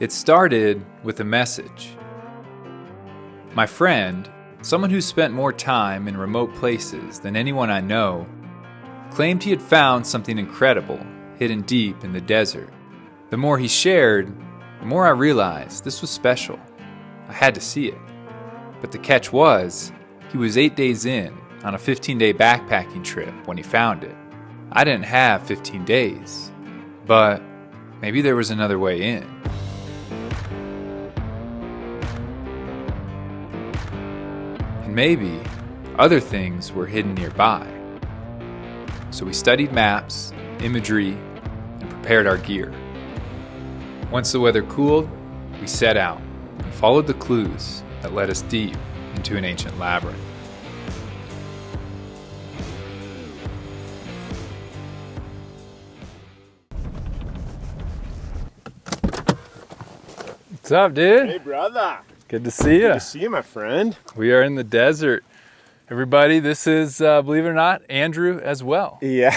It started with a message. My friend, someone who spent more time in remote places than anyone I know, claimed he had found something incredible hidden deep in the desert. The more he shared, the more I realized this was special. I had to see it. But the catch was, he was 8 days in on a 15-day backpacking trip when he found it. I didn't have 15 days, but maybe there was another way in. And maybe other things were hidden nearby. So we studied maps, imagery, and prepared our gear. Once the weather cooled, we set out and followed the clues that led us deep into an ancient labyrinth. What's up, dude? Hey, brother. Good to see you. Good to see you, my friend. We are in the desert. Everybody, this is, believe it or not, Andrew as well. Yeah.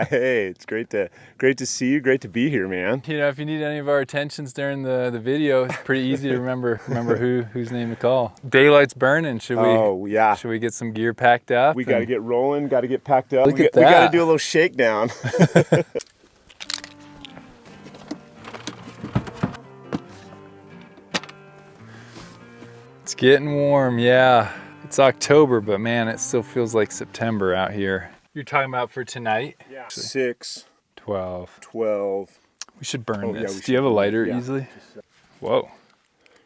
Hey, it's great to see you. Great to be here, man. You know, if you need any of our attentions during the video, it's pretty easy to remember whose name to call. Daylight's burning. Should we? Oh, yeah. Should we get some gear packed up? We got to get rolling. Got to get packed up. Look at that. We got to do a little shakedown. It's getting warm, yeah. It's October, but man, it still feels like September out here. You're talking about for tonight? Yeah. 6, 12. 12. We should burn this. Yeah, Do you have a lighter yeah. easily? Whoa.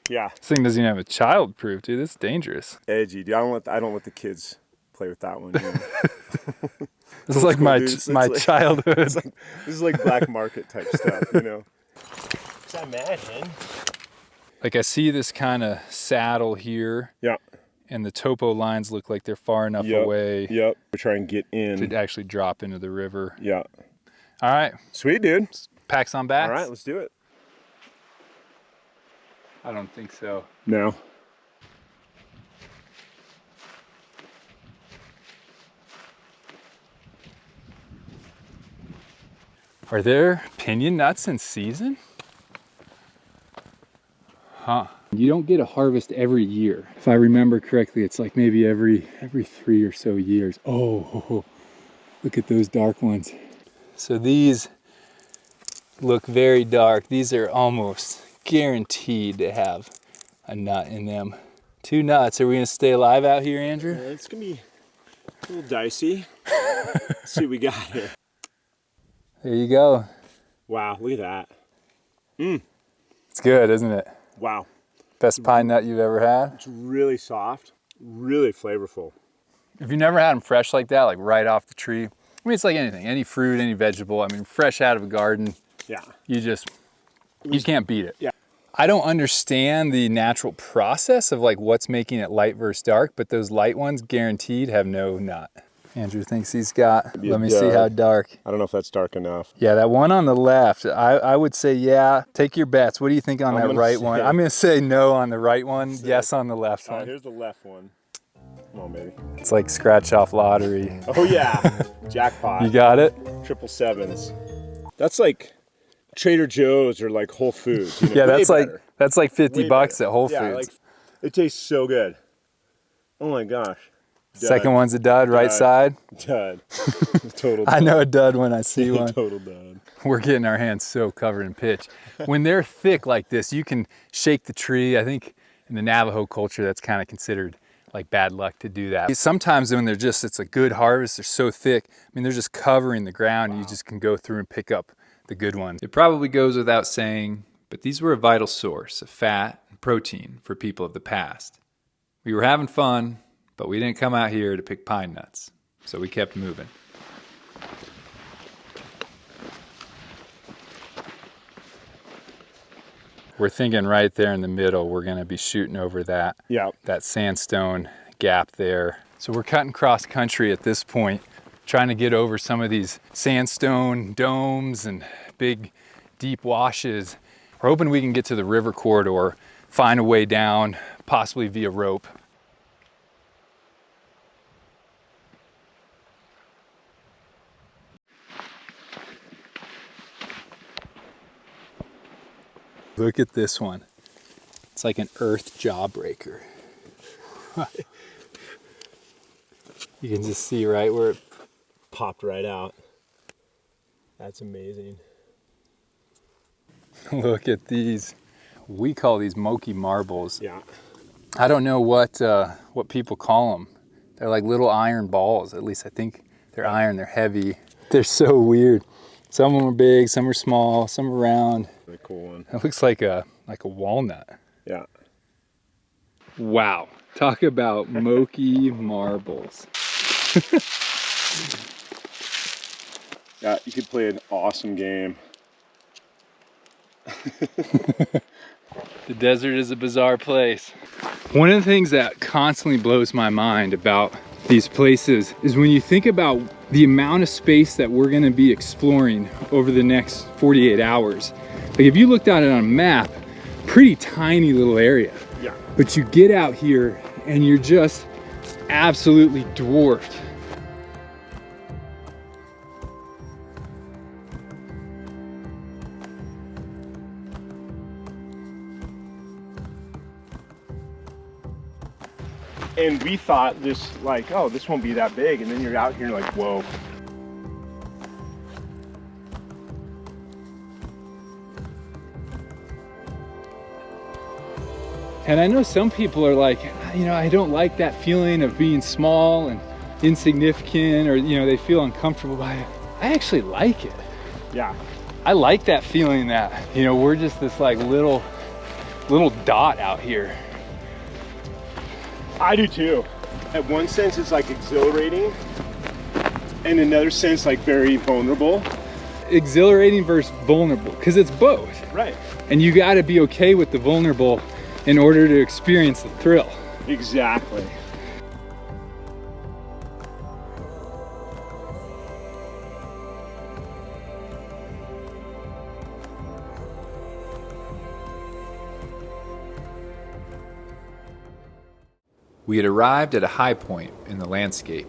Yeah. This thing doesn't even have a child proof, dude. This is dangerous. Edgy. Dude, I don't let the kids play with that one. You know? This is like my like, childhood. This is like black market type stuff, you know? I imagine. Like I see this kind of saddle here. Yeah. And the topo lines look like they're far enough away. Yep. We're trying to get in. To actually drop into the river. Yeah. All right. Sweet, dude. Packs on backs. All right, let's do it. I don't think so. No. Are there piñon nuts in season? Huh. You don't get a harvest every year. If I remember correctly, it's like maybe every 3 or so years. Oh, look at those dark ones. So these look very dark. These are almost guaranteed to have a nut in them. 2 nuts. Are we gonna stay alive out here, Andrew? Yeah, it's gonna be a little dicey. Let's see what we got here. There you go. Wow, look at that. It's good, isn't it? Wow. Best pine nut you've ever had? It's really soft, really flavorful. If you've never had them fresh like that, like right off the tree, I mean, it's like anything, any fruit, any vegetable. I mean, fresh out of a garden, Yeah. you can't beat it. Yeah. I don't understand the natural process of like what's making it light versus dark, but those light ones guaranteed have no nut. Andrew thinks he's got, let me see how dark. I don't know if that's dark enough. Yeah, that one on the left, I would say, yeah, take your bets. What do you think on that right one? I'm gonna say no on the right one, yes on the left one. Here's the left one. Come on, baby. It's like scratch off lottery. Oh yeah, jackpot. You got it? 777s. That's like Trader Joe's or like Whole Foods. You know, Yeah, that's like way 50 bucks better. at Whole Yeah, Foods. like, it tastes so good. Oh my gosh. Dud. Second one's a dud, right side. Dud. Total dud. I know a dud when I see one. Total dud. We're getting our hands so covered in pitch. When they're thick like this, you can shake the tree. I think in the Navajo culture, that's kind of considered like bad luck to do that. Sometimes when it's a good harvest, they're so thick. I mean, they're just covering the ground. Wow. You just can go through and pick up the good ones. It probably goes without saying, but these were a vital source of fat and protein for people of the past. We were having fun, but we didn't come out here to pick pine nuts, so we kept moving. We're thinking right there in the middle, we're gonna be shooting over that, that sandstone gap there. So we're cutting cross country at this point, trying to get over some of these sandstone domes and big deep washes. We're hoping we can get to the river corridor, find a way down, possibly via rope. Look at this one. It's like an earth jawbreaker. You can just see right where it Popped right out. That's amazing. Look at these. We call these Moki marbles. Yeah. I don't know what people call them. They're like little iron balls. At least I think they're iron. They're heavy. They're so weird. Some of them are big, some are small, some are round. A cool one. It looks like a walnut. Yeah. Wow. Talk about Moki marbles. Yeah, you could play an awesome game. The desert is a bizarre place. One of the things that constantly blows my mind about these places is when you think about the amount of space that we're gonna be exploring over the next 48 hours. Like if you looked at it on a map, pretty tiny little area. Yeah. But you get out here and you're just absolutely dwarfed. And we thought this, like, oh, this won't be that big. And then you're out here and you're like, whoa. And I know some people are like, you know, I don't like that feeling of being small and insignificant, or, you know, they feel uncomfortable by it. I actually like it. Yeah. I like that feeling that, you know, we're just this like little dot out here. I do too. At one sense, it's like exhilarating. In another sense, like very vulnerable. Exhilarating versus vulnerable, because it's both. Right. And you got to be okay with the vulnerable in order to experience the thrill. Exactly. We had arrived at a high point in the landscape,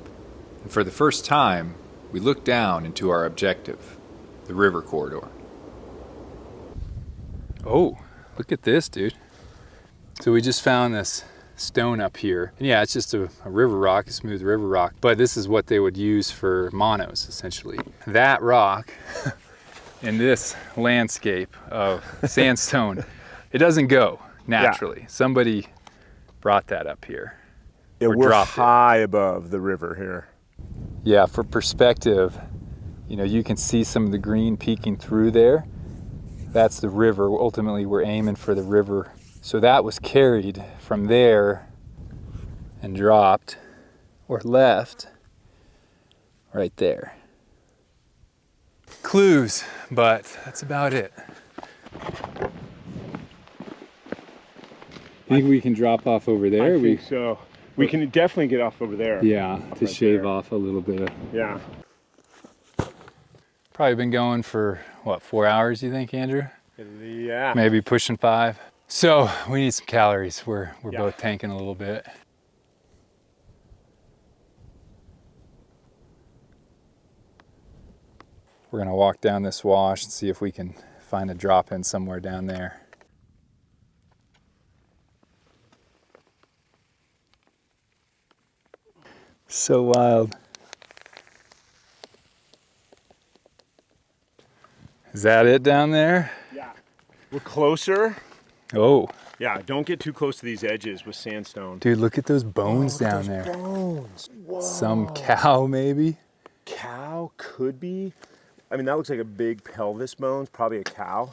and for the first time, we looked down into our objective, the river corridor. Oh, look at this, dude. So we just found this stone up here. And yeah, it's just a river rock, a smooth river rock, but this is what they would use for monos, essentially. That rock in this landscape of sandstone, it doesn't go naturally. Yeah. Somebody brought that up here. Yeah, we're high above the river here. Yeah, for perspective, you know, you can see some of the green peeking through there. That's the river. Ultimately, we're aiming for the river. So that was carried from there and dropped or left right there. Clues, but that's about it. Think we can drop off over there? I think so. We can definitely get off over there. Yeah, to shave off a little bit. Yeah. Probably been going for, what, 4 hours, you think, Andrew? Yeah. Maybe pushing 5. So we need some calories. We're both tanking a little bit. We're gonna walk down this wash and see if we can find a drop-in somewhere down there. So wild. Is that it down there? Yeah. We're closer. Oh. Yeah, don't get too close to these edges with sandstone. Dude, look at those bones down there. Bones. Whoa. Some cow, maybe? Cow could be. I mean, that looks like a big pelvis bone. Probably a cow.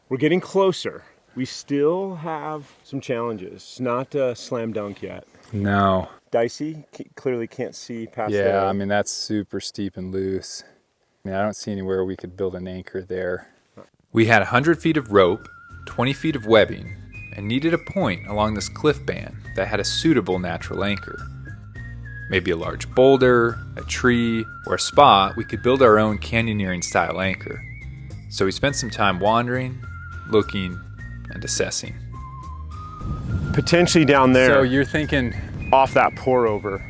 We're getting closer. We still have some challenges. It's not a slam dunk yet. No. Dicey. Clearly can't see past that. Yeah, I mean, that's super steep and loose. I mean, I don't see anywhere we could build an anchor there. We had 100 feet of rope, 20 feet of webbing, and needed a point along this cliff band that had a suitable natural anchor. Maybe a large boulder, a tree, or a spot we could build our own canyoneering style anchor. So we spent some time wandering, looking, and assessing. Potentially down there. So you're thinking off that pour over.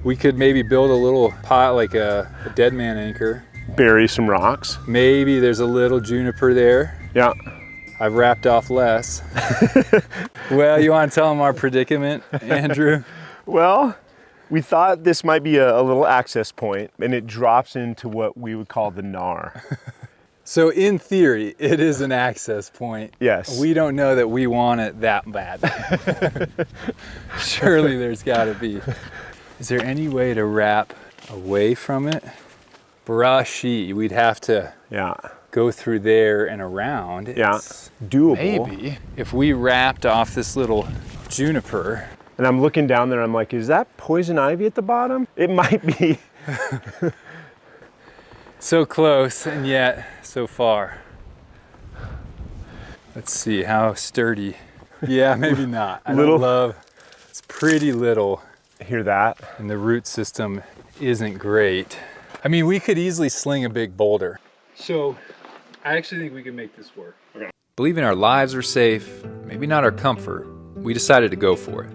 We could maybe build a little pot, like a dead man anchor. Bury some rocks. Maybe there's a little juniper there. Yeah. I've wrapped off less. Well, you want to tell them our predicament, Andrew? Well, we thought this might be a little access point, and it drops into what we would call the gnar. So in theory, it is an access point. Yes. We don't know that we want it that bad. Surely there's got to be. Is there any way to wrap away from it? Brushy. We'd have to go through there and around. It's doable. Maybe. If we wrapped off this little juniper. And I'm looking down there, I'm like, is that poison ivy at the bottom? It might be. So close and yet so far. Let's see how sturdy. Yeah, maybe not. I don't love, it's pretty little. Hear that? And the root system isn't great. I mean, we could easily sling a big boulder. So I actually think we can make this work. Okay. Believing our lives were safe, maybe not our comfort, we decided to go for it.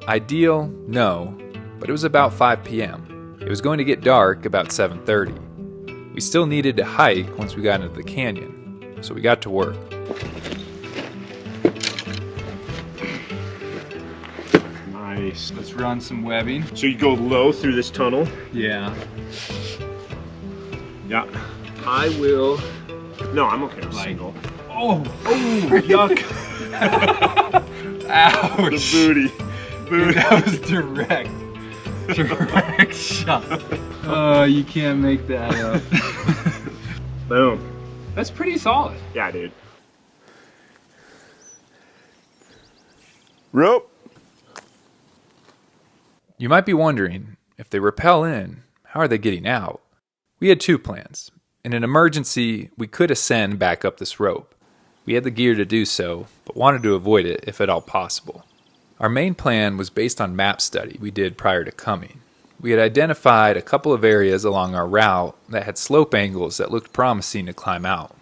Ideal? No, but it was about 5 p.m. It was going to get dark about 7:30. We still needed to hike once we got into the canyon, so we got to work. Nice. Let's run some webbing. So you go low through this tunnel? Yeah. Yeah. I will. No, I'm okay with single. Oh, yuck. Ouch. The booty. Dude, that was direct shot. Oh, you can't make that up. Boom. That's pretty solid. Yeah, dude. Rope. You might be wondering, if they rappel in, how are they getting out? We had two plans. In an emergency, we could ascend back up this rope. We had the gear to do so, but wanted to avoid it if at all possible. Our main plan was based on map study we did prior to coming. We had identified a couple of areas along our route that had slope angles that looked promising to climb out.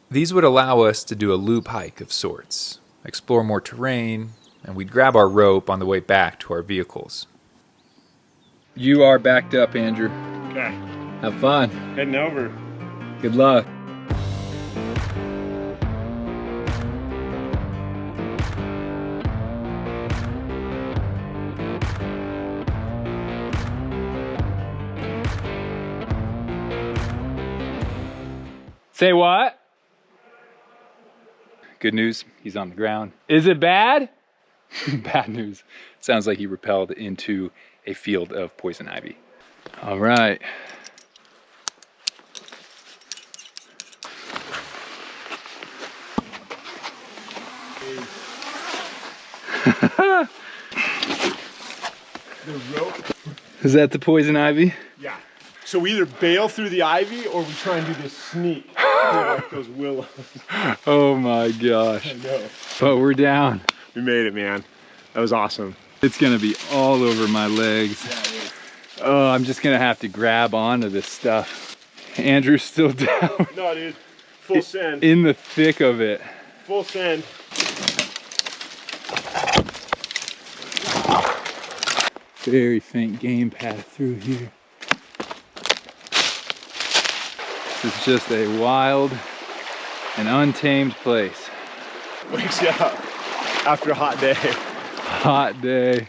These would allow us to do a loop hike of sorts, explore more terrain, and we'd grab our rope on the way back to our vehicles. You are backed up, Andrew. Okay. Have fun. Heading over. Good luck. Say what? Good news, he's on the ground. Is it bad? Bad news. Sounds like he rappelled into a field of poison ivy. All right. The rope. Is that the poison ivy? Yeah. So we either bail through the ivy or we try and do this sneak through like those willows. Oh my gosh. I know. But we're down. We made it, man. That was awesome. It's gonna be all over my legs. Yeah, it is. Oh, I'm just gonna have to grab onto this stuff. Andrew's still down. No, dude. Full send. In the thick of it. Full send. Very faint game path through here. This is just a wild and untamed place. Wakes you up after a hot day. Hot day.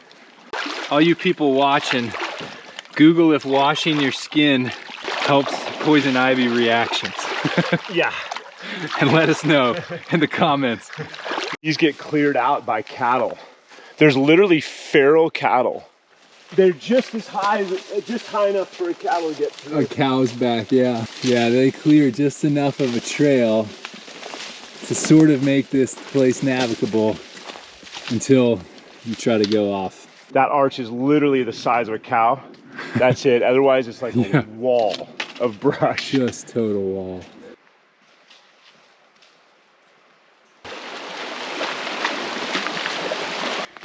All you people watching, Google if washing your skin helps poison ivy reactions. Yeah. And let us know in the comments. These get cleared out by cattle. There's literally feral cattle. They're just as high, just high enough for a cattle to get through. A cow's back, yeah. Yeah, they clear just enough of a trail to sort of make this place navigable until you try to go off. That arch is literally the size of a cow. That's it. Otherwise, it's like a wall of brush. Just total wall.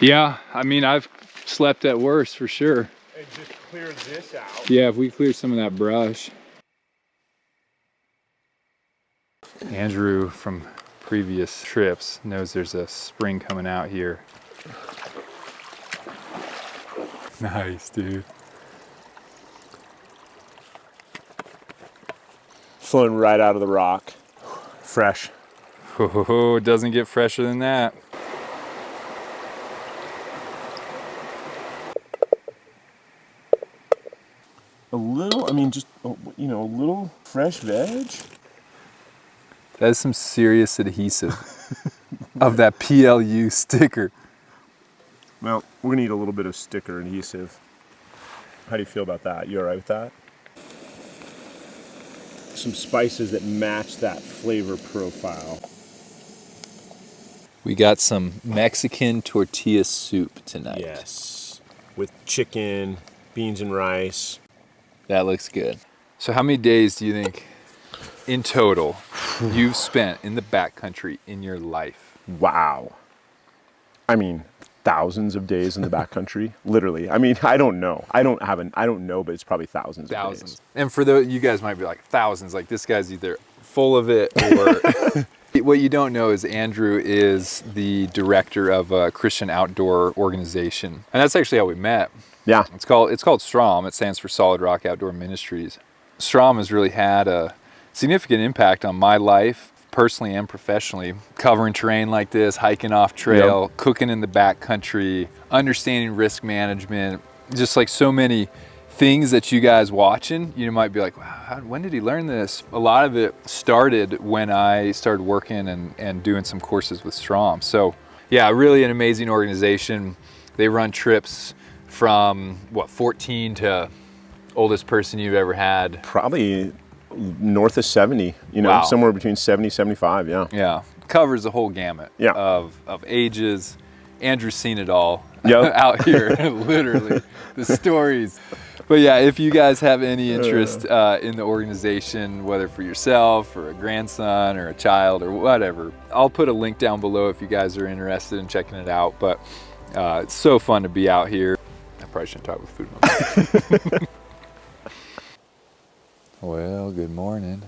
Yeah, I mean, I've slept at worse for sure. And just clear this out. Yeah, if we clear some of that brush. Andrew from previous trips knows there's a spring coming out here. Nice, dude. Flowing right out of the rock. Fresh. Oh, it doesn't get fresher than that. A little, I mean, just, you know, a little fresh veg. That is some serious adhesive of that PLU sticker. Well, we're gonna need a little bit of sticker adhesive. How do you feel about that? You all right with that? Some spices that match that flavor profile. We got some Mexican tortilla soup tonight. Yes, with chicken, beans and rice. That looks good. So how many days do you think in total you've spent in the backcountry in your life? Wow. I mean, thousands of days in the backcountry. Literally. I mean, I don't know. I don't know, but it's probably thousands of days. And for those, you guys might be like, thousands, like this guy's either full of it or what you don't know is Andrew is the director of a Christian outdoor organization. And that's actually how we met. Yeah. It's called STROM. It stands for Solid Rock Outdoor Ministries. STROM has really had a significant impact on my life, personally and professionally. Covering terrain like this, hiking off trail, Yep. cooking in the backcountry, understanding risk management, just like so many things that you guys watching, you might be like, wow, when did he learn this? A lot of it started when I started working and doing some courses with STROM. So yeah, really an amazing organization. They run trips from 14 to oldest person you've ever had? Probably north of 70, you know, Wow. somewhere between 70, 75, yeah. Yeah, covers the whole gamut Yeah. of ages. Andrew's seen it all Yep. out here, literally, the stories. But yeah, if you guys have any interest in the organization, whether for yourself or a grandson or a child or whatever, I'll put a link down below if you guys are interested in checking it out. But it's so fun to be out here. I probably shouldn't talk with food. Well, good morning.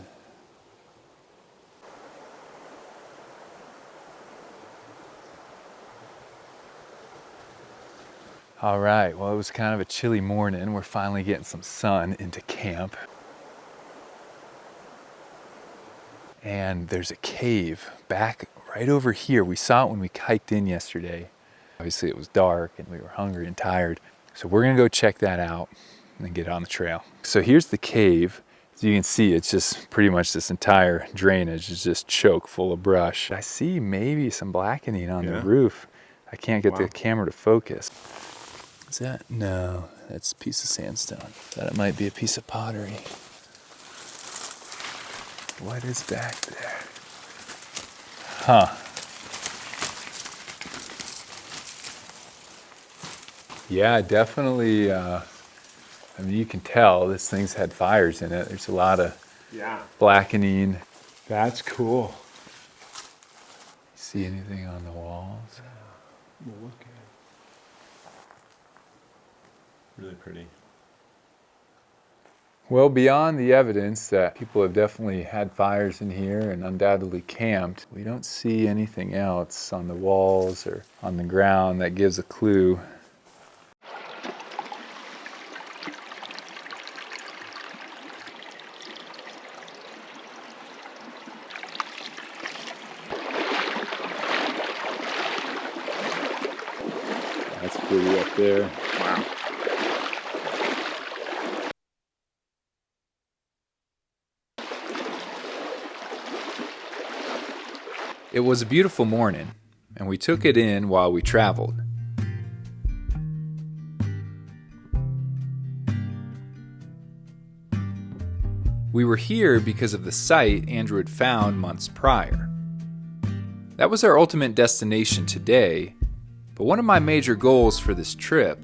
All right, well, it was kind of a chilly morning. We're finally getting some sun into camp. And there's a cave back right over here. We saw it when we hiked in yesterday. Obviously it was dark and we were hungry and tired. So we're gonna go check that out and then get on the trail. So here's the cave. As you can see, it's just pretty much this entire drainage is just choke full of brush. I see maybe some blackening on the roof. I can't get the camera to focus. Is that? No, that's a piece of sandstone. Thought it might be a piece of pottery. What is back there? Huh. Yeah, definitely. I mean, you can tell this thing's had fires in it. There's a lot of blackening. That's cool. See anything on the walls? Look at it. Really pretty. Well, beyond the evidence that people have definitely had fires in here and undoubtedly camped, we don't see anything else on the walls or on the ground that gives a clue. That's pretty up there. Wow. It was a beautiful morning, and we took it in while we traveled. We were here because of the site Andrew had found months prior. That was our ultimate destination today, but one of my major goals for this trip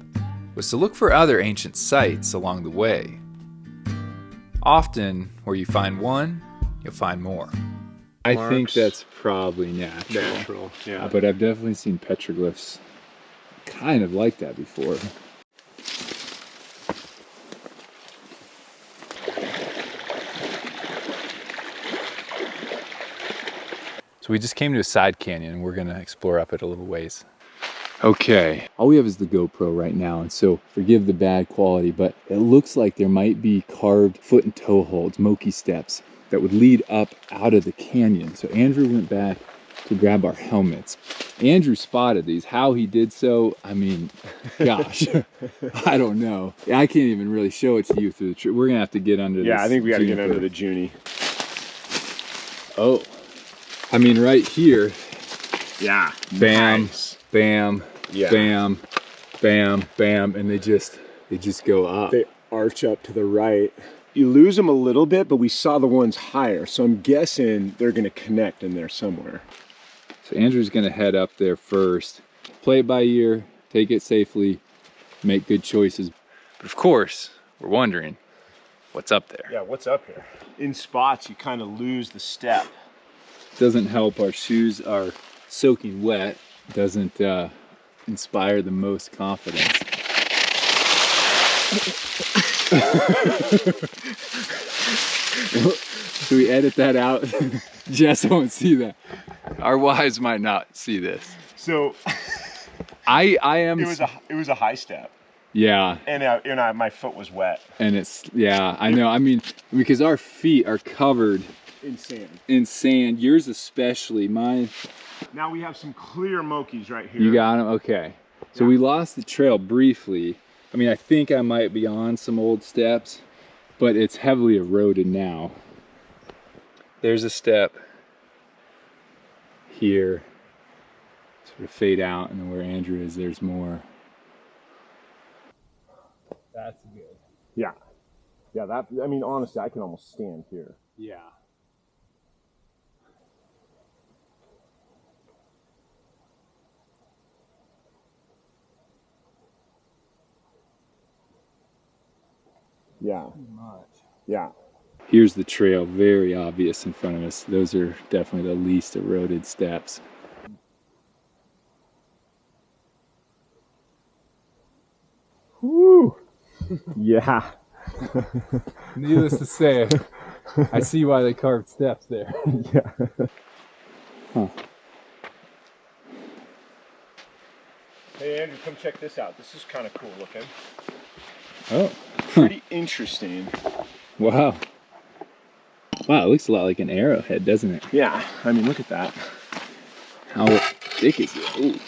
was to look for other ancient sites along the way. Often, where you find one, you'll find more. I think that's probably natural. Yeah. But I've definitely seen petroglyphs kind of like that before. So we just came to a side canyon and we're gonna explore up it a little ways. Okay, all we have is the GoPro right now, and so forgive the bad quality, but it looks like there might be carved foot and toe holds, moki steps, that would lead up out of the canyon. So Andrew went back to grab our helmets. Andrew spotted these. How he did so, I mean, gosh, I don't know. I can't even really show it to you through the tree. We're gonna have to get under this. Yeah, I think we gotta get juniper. under the Junie. Oh, I mean, right here. Yeah. Bam, Nice. bam, Yeah. bam, bam, bam, and they just go up. They arch up to the right. You lose them a little bit, but we saw the ones higher, so I'm guessing they're gonna connect in there somewhere. So Andrew's gonna head up there first. Play it by ear, take it safely, make good choices. But of course, we're wondering, what's up there? Yeah, what's up here? In spots, you kind of lose the step. Doesn't help our shoes are soaking wet. Doesn't inspire the most confidence. Should we edit that out? Jess won't see that. Our wives might not see this. So I am. it was a high step, Yeah, and my foot was wet. and it's I know. I mean, because our feet are covered In sand. in sand. Yours especially. Mine. Now we have some clear Mokies right here. You got them? Okay. So we lost the trail briefly. I mean, I think I might be on some old steps, but it's heavily eroded now. There's a step here. Sort of fade out, and then where Andrew is, there's more. That's good. Yeah. Yeah, that, I mean, honestly, I can almost stand here. Yeah. Yeah. Much. Yeah. Here's the trail, very obvious in front of us. Those are definitely the least eroded steps. Woo! Yeah. Needless to say, I see why they carved steps there. Yeah. Huh. Hey, Andrew, come check this out. This is kind of cool looking. Oh. Pretty interesting. Wow. Wow, it looks a lot like an arrowhead, doesn't it? Yeah. I mean, look at that. How thick is it? Ooh.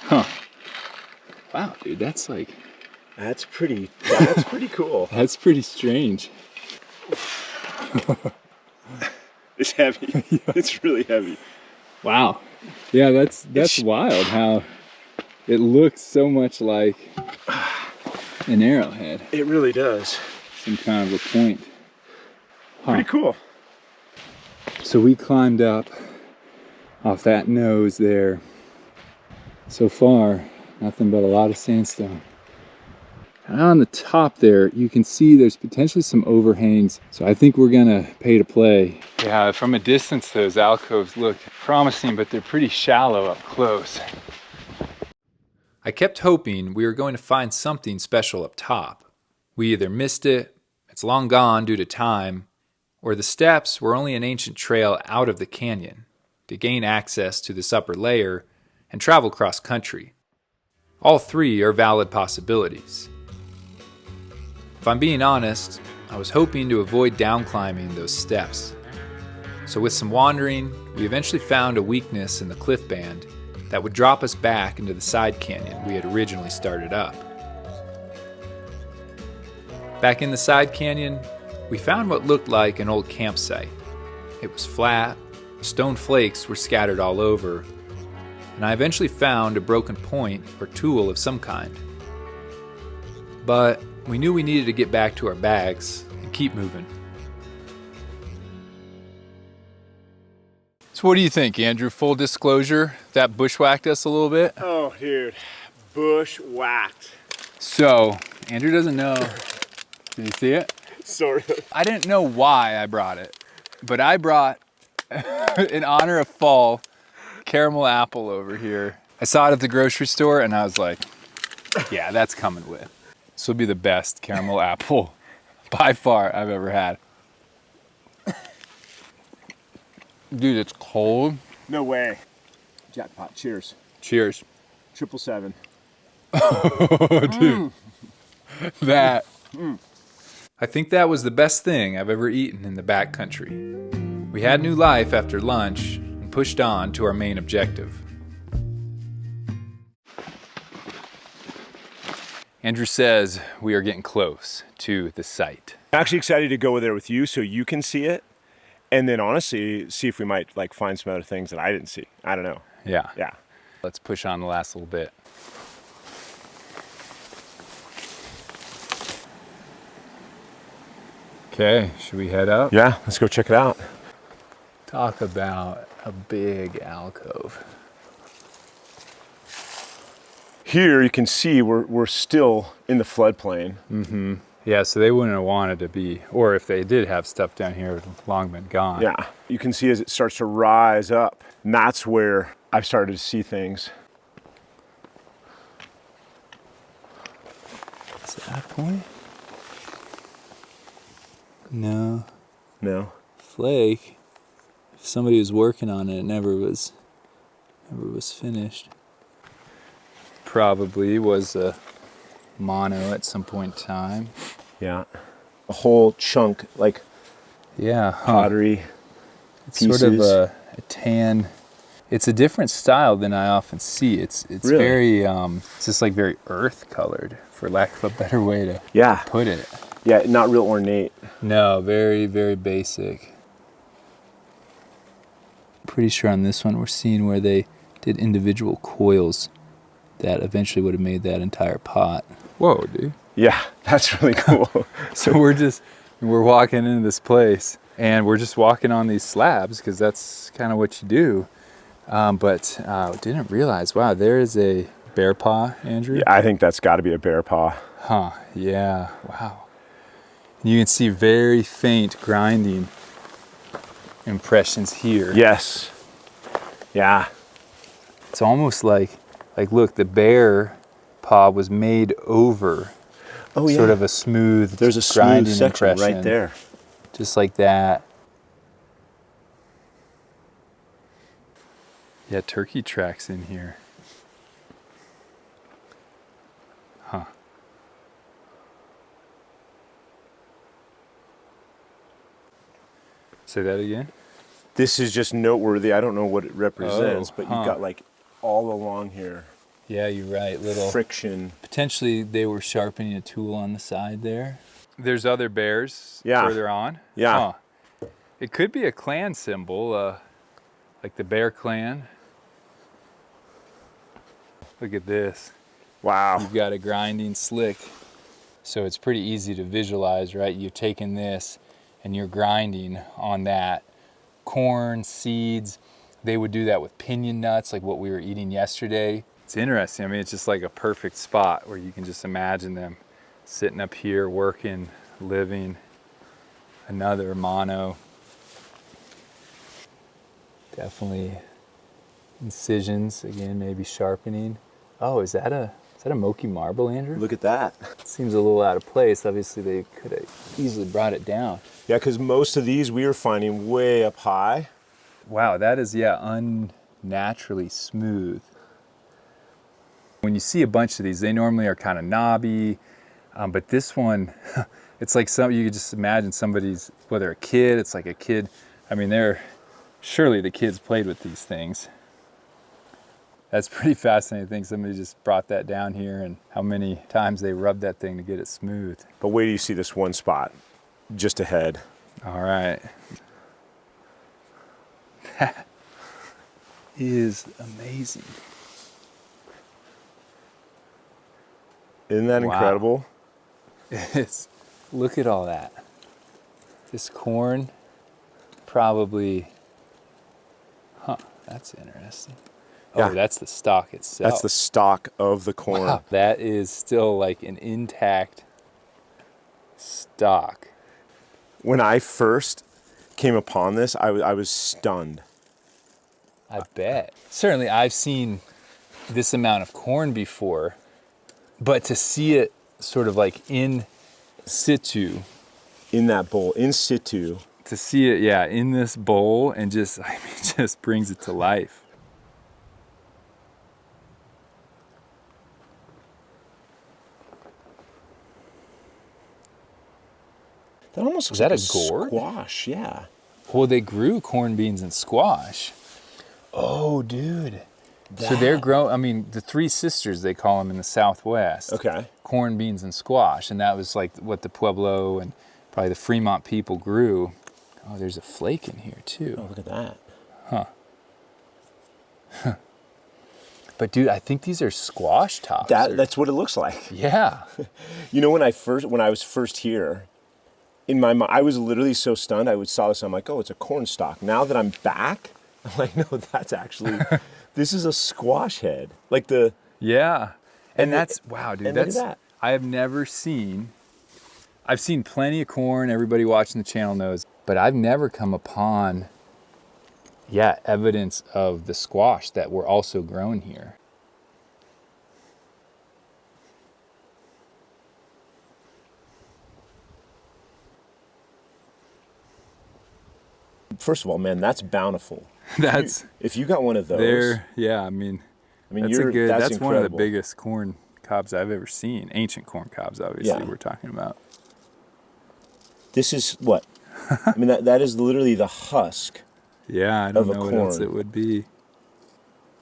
Huh. Wow, dude, that's That's pretty cool. that's pretty strange. It's heavy. Yeah. It's really heavy. Wow. Yeah, that's wild how it looks so much like an arrowhead. It really does. Some kind of a point. Huh. Pretty cool. So we climbed up off that nose there. So far, nothing but a lot of sandstone. And on the top there, you can see there's potentially some overhangs. So I think we're gonna pay to play. Yeah, from a distance, those alcoves look promising, but they're pretty shallow up close. I kept hoping we were going to find something special up top. We either missed it, it's long gone due to time, or the steps were only an ancient trail out of the canyon to gain access to this upper layer and travel cross-country. All three are valid possibilities. If I'm being honest, I was hoping to avoid downclimbing those steps. So with some wandering, we eventually found a weakness in the cliff band that would drop us back into the side canyon we had originally started up. Back in the side canyon, we found what looked like an old campsite. It was flat, stone flakes were scattered all over, and I eventually found a broken point or tool of some kind. But we knew we needed to get back to our bags and keep moving. So what do you think, Andrew? Full disclosure, that bushwhacked us a little bit. Oh, dude. Bushwhacked. So, Andrew doesn't know. Did you see it? Sort of. I didn't know why I brought it, but I brought, in honor of fall, caramel apple over here. I saw it at the grocery store and I was like, yeah, that's coming with. This will be the best caramel apple by far I've ever had. Dude, it's cold. No way. Jackpot. Cheers. Cheers. 777. Oh, dude. That. I think that was the best thing I've ever eaten in the backcountry. We had new life after lunch and and pushed on to our main objective. Andrew says we are getting close to the site. I'm actually excited to go there with you so you can see it. And then honestly, see if we might like find some other things that I didn't see. I don't know. Yeah. Yeah. Let's push on the last little bit. Okay, should we head up? Yeah, let's go check it out. Talk about a big alcove. Here you can see we're still in the floodplain. Mm-hmm. Yeah, so they wouldn't have wanted to be, or if they did have stuff down here, it would have long been gone. Yeah, you can see as it starts to rise up, and that's where I've started to see things. Is that a point? No. No. Flake. If somebody was working on it, it never was finished. Probably was a mono at some point in time. Yeah. A whole chunk, like yeah, pottery pieces. Sort of a tan. It's a different style than I often see. It's really? Very it's just like very earth colored, for lack of a better way to put it. Yeah, not real ornate. No, very, very basic. Pretty sure on this one we're seeing where they did individual coils that eventually would have made that entire pot. Whoa, dude. Yeah, that's really cool. So we're walking into this place and we're just walking on these slabs because that's kind of what you do. But didn't realize, wow, there is a bear paw, Andrew. Yeah, I think that's got to be a bear paw. Huh, yeah, wow. You can see very faint grinding impressions here. Yes. Yeah. It's almost like look, the bear paw was made over sort of a smooth There's a grinding smooth section impression, right there. just like that. Yeah, turkey tracks in here. Huh. Say that again? This is just noteworthy. I don't know what it represents, but you've got like all along here. Yeah, you're right. Little friction. Potentially they were sharpening a tool on the side there. There's other bears further on. Yeah. Huh. It could be a clan symbol, like the Bear Clan. Look at this. Wow. You've got a grinding slick. So it's pretty easy to visualize, right? You've taken this and you're grinding on that. Corn, seeds, they would do that with pinion nuts, like what we were eating yesterday. It's interesting. I mean, it's just like a perfect spot where you can just imagine them sitting up here, working, living. Another mono. Definitely incisions, again, maybe sharpening. Oh, is that a Moki marble, Andrew? Look at that. Seems a little out of place. Obviously, they could have easily brought it down. Yeah, because most of these we were finding way up high. Wow, that is, unnaturally smooth. When you see a bunch of these, they normally are kind of knobby, but this one, it's like you could just imagine somebody's, whether a kid, it's like a kid. I mean, surely the kids played with these things. That's pretty fascinating. I think somebody just brought that down here and how many times they rubbed that thing to get it smooth. But wait till you see this one spot just ahead. All right. That is amazing. Isn't that incredible? It's, look at all that. This corn, probably, that's interesting. Yeah. Oh, that's the stalk itself. That's the stalk of the corn. Wow, that is still like an intact stalk. When I first came upon this, I was stunned. I bet. Certainly, I've seen this amount of corn before, but to see it sort of like in situ. In that bowl, in situ. To see it, in this bowl and just brings it to life. That almost looks Is that like a gourd? squash, yeah. Well, they grew corn, beans, and squash. Oh, dude. So they're growing, I mean, the three sisters, they call them in the Southwest. Okay. Corn, beans, and squash. And that was like what the Pueblo and probably the Fremont people grew. Oh, there's a flake in here too. Oh, look at that. Huh. But dude, I think these are squash tops. That's what it looks like. Yeah. You know, when I was first here, in my mind, I was literally so stunned. I saw this, I'm like, oh, it's a corn stalk. Now that I'm back, I'm like, no, that's actually, this is a squash head. Like the... Yeah. And that's, wow, dude, look at that. I have never seen, I've seen plenty of corn, everybody watching the channel knows, but I've never come upon, evidence of the squash that were also grown here. First of all, man, that's bountiful. That's... If you got one of those... I mean that's that's one of the incredible. biggest corn cobs I've ever seen. Ancient corn cobs, obviously, we're talking about. This is what? I mean, that is literally the husk. Yeah, I don't of a know what else corn. it would be.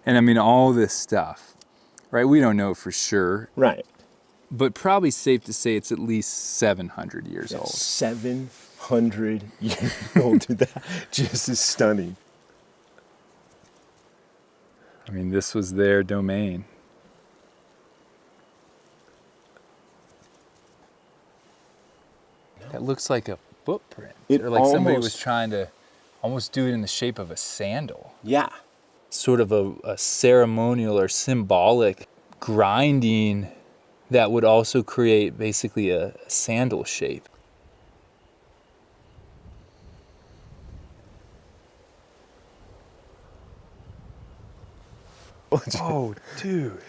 And I mean, all this stuff, right? We don't know for sure. Right. But probably safe to say it's at least 700 years old. 700 years old. Dude, that just is stunning. I mean, this was their domain. That looks like a footprint. Or like somebody was trying to almost do it in the shape of a sandal. Yeah. Sort of a ceremonial or symbolic grinding that would also create basically a sandal shape. Oh, dude.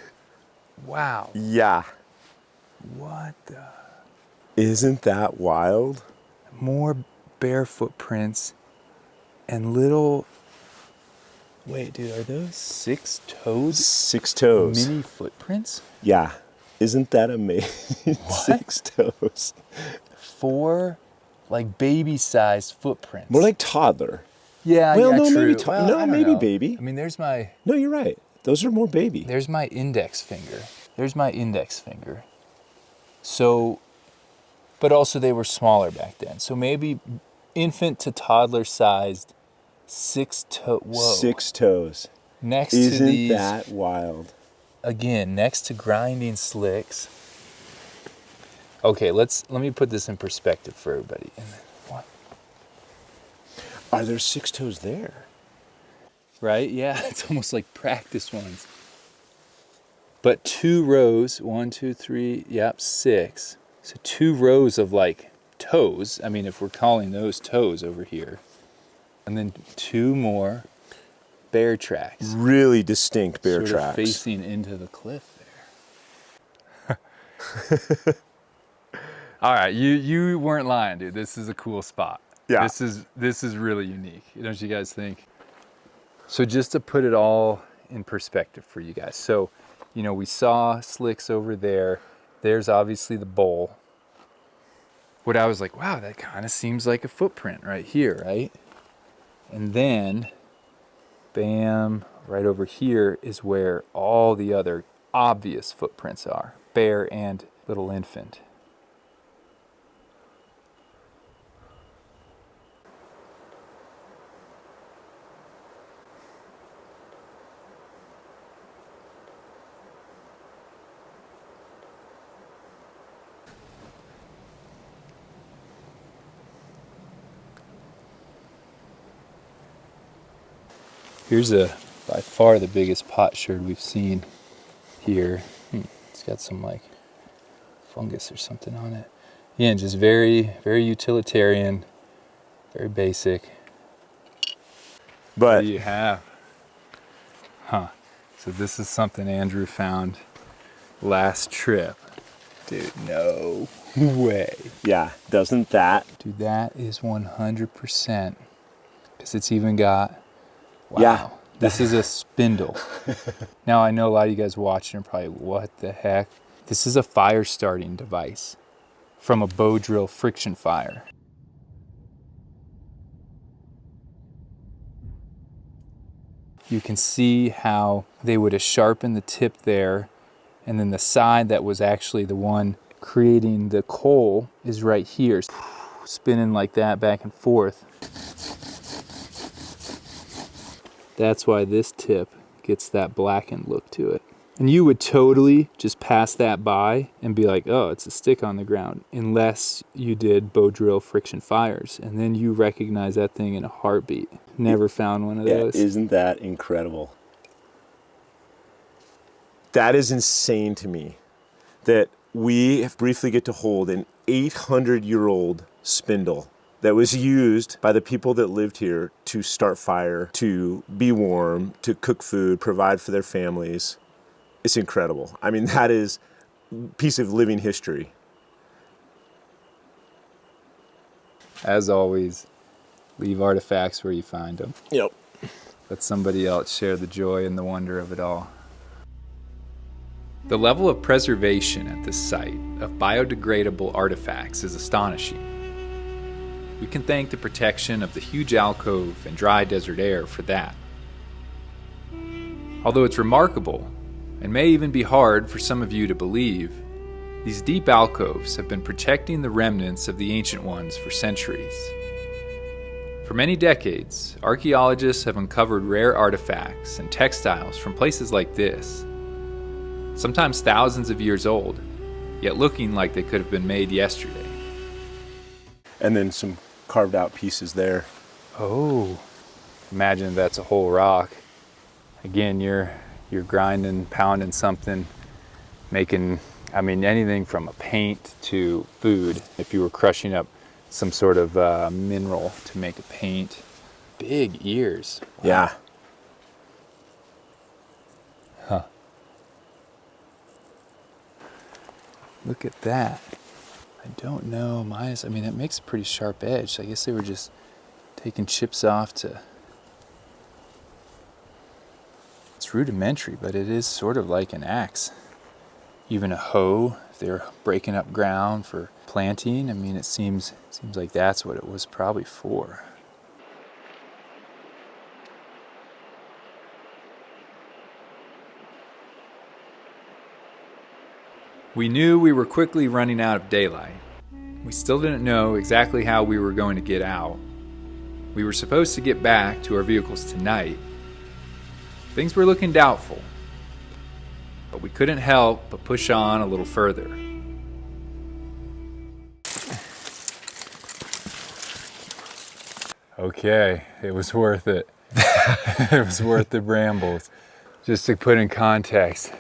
Wow. Yeah. What the? Isn't that wild? More bare footprints and little... Wait, dude, are those 6 toes? 6 toes. Mini footprints? Yeah. Isn't that amazing? What? 6 toes. 4, like, baby-sized footprints. More like toddler. Yeah, well, yeah, no, true. maybe Well, I no, don't maybe know. baby. I mean, there's my... No, you're right. Those are more baby. There's my index finger. There's my index finger. So, but also they were smaller back then. So maybe infant to toddler sized 6 toe. Whoa. 6 toes. Next to Isn't these, that wild? again, next to grinding slicks. Okay, let me put this in perspective for everybody. What? Are there 6 toes there? Right? Yeah, it's almost like practice ones. But 2 rows, 1, 2, 3, 6. So 2 rows of like toes. I mean, if we're calling those toes over here. And then 2 more bear tracks. Really distinct bear sort tracks. Of facing into the cliff there. All right, you weren't lying, dude. This is a cool spot. Yeah. This is really unique. Don't you guys think? So just to put it all in perspective for you guys. So, you know, we saw slicks over there. There's obviously the bowl. What I was like, wow, that kind of seems like a footprint right here, right? And then, bam, right over here is where all the other obvious footprints are. Bear and little infant. Here's by far the biggest potsherd we've seen here. It's got some like fungus or something on it. Yeah, just very, very utilitarian, very basic. But what do you have? So this is something Andrew found last trip. Dude, no way. yeah, doesn't that? Dude, that is 100%. Because it's even got... Wow. Yeah. This is a spindle. Now I know a lot of you guys watching are probably, what the heck? This is a fire starting device from a bow drill friction fire. you can see how they would have sharpened the tip there, and then the side that was actually the one creating the coal is right here, spinning like that back and forth. That's why this tip gets that blackened look to it. And you would totally just pass that by and be like, oh, it's a stick on the ground, unless you did bow drill friction fires. And then you recognize that thing in a heartbeat. Never found one of those. Isn't that incredible? That is insane to me, that we briefly get to hold an 800-year-old spindle that was used by the people that lived here to start fire, to be warm, to cook food, provide for their families. It's incredible. I mean, that is a piece of living history. As always, leave artifacts where you find them. Yep. Let somebody else share the joy and the wonder of it all. The level of preservation at this site of biodegradable artifacts is astonishing. We can thank the protection of the huge alcove and dry desert air for that. Although it's remarkable, and may even be hard for some of you to believe, these deep alcoves have been protecting the remnants of the ancient ones for centuries. For many decades, archaeologists have uncovered rare artifacts and textiles from places like this, sometimes thousands of years old, yet looking like they could have been made yesterday. And then some carved out pieces there. Oh, imagine that's a whole rock. Again, you're grinding, pounding something, making, I mean, anything from a paint to food. If you were crushing up some sort of mineral to make a paint. Big ears. Wow. Yeah. Huh. Look at that. I don't know. I mean, it makes a pretty sharp edge. So I guess they were just taking chips off to... It's rudimentary, but it is sort of like an axe. Even a hoe, if they're breaking up ground for planting. I mean, it seems like that's what it was probably for. We knew we were quickly running out of daylight. We still didn't know exactly how we were going to get out. We were supposed to get back to our vehicles tonight. Things were looking doubtful, but we couldn't help but push on a little further. Okay, it was worth it. It was worth the brambles. Just to put in context,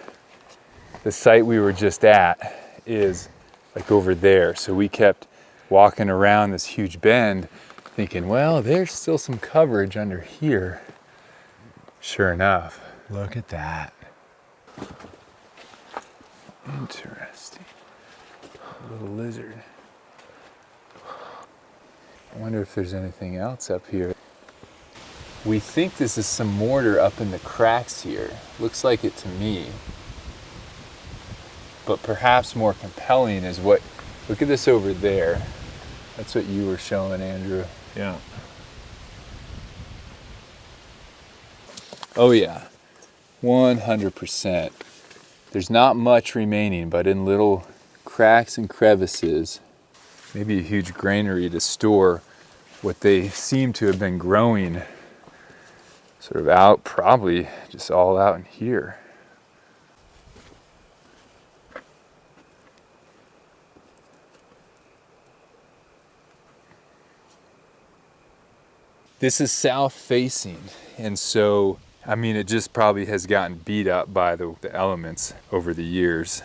the site we were just at is like over there. So we kept walking around this huge bend thinking, well, there's still some coverage under here. Sure enough. Look at that. Interesting. A little lizard. I wonder if there's anything else up here. We think this is some mortar up in the cracks here. Looks like it to me. But perhaps more compelling is what, look at this over there. That's what you were showing, Andrew. Yeah. Oh yeah, 100%. There's not much remaining, but in little cracks and crevices, maybe a huge granary to store what they seem to have been growing sort of out, probably just all out in here. This is south facing, and so, I mean, it just probably has gotten beat up by the elements over the years.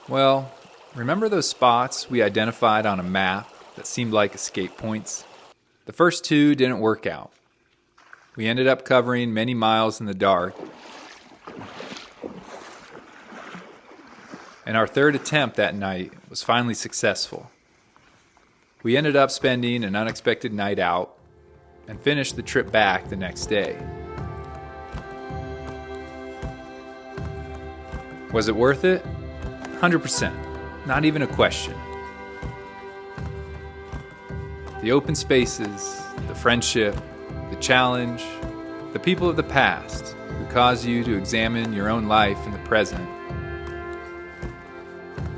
Well, remember those spots we identified on a map that seemed like escape points? The first two didn't work out. We ended up covering many miles in the dark. And our third attempt that night was finally successful. We ended up spending an unexpected night out and finished the trip back the next day. Was it worth it? 100%. Not even a question. The open spaces, the friendship, the challenge, the people of the past who cause you to examine your own life in the present.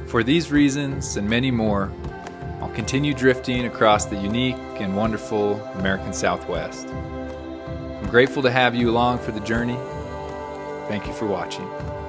For these reasons and many more, I'll continue drifting across the unique and wonderful American Southwest. I'm grateful to have you along for the journey. Thank you for watching.